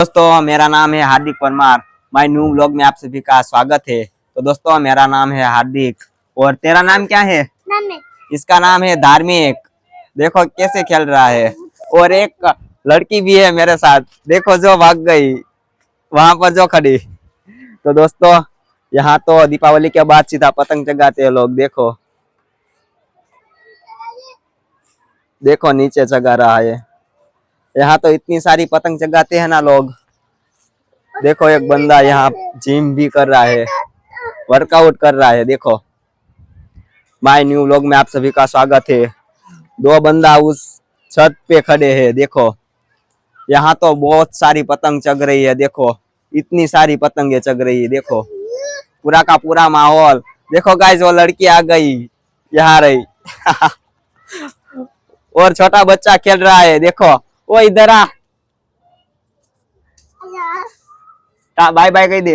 दोस्तों मेरा नाम है हार्दिक परमार। माय न्यू ब्लॉग में आप सभी का स्वागत है। तो दोस्तों मेरा नाम है हार्दिक और तेरा नाम क्या है? इसका नाम है धार्मिक। देखो कैसे खेल रहा है। और एक लड़की भी है मेरे साथ, देखो जो भाग गई वहां पर जो खड़ी। तो दोस्तों यहाँ तो दीपावली के बाद सीधा पतंग चगाते हैं लोग। देखो देखो नीचे चगा रहा है। यहाँ तो इतनी सारी पतंग चगाते हैं ना लोग। देखो एक बंदा यहाँ जिम भी कर रहा है, वर्कआउट कर रहा है। देखो माय न्यू व्लॉग में आप सभी का स्वागत है। दो बंदा उस छत पे खड़े हैं। देखो यहाँ तो बहुत सारी पतंग चग रही है। देखो इतनी सारी पतंगे चग रही है। देखो पूरा का पूरा माहौल। देखो गाइस वो लड़की आ गई, यहाँ रही। और छोटा बच्चा खेल रहा है। देखो वो इधर आ, बाय बाय कह दे।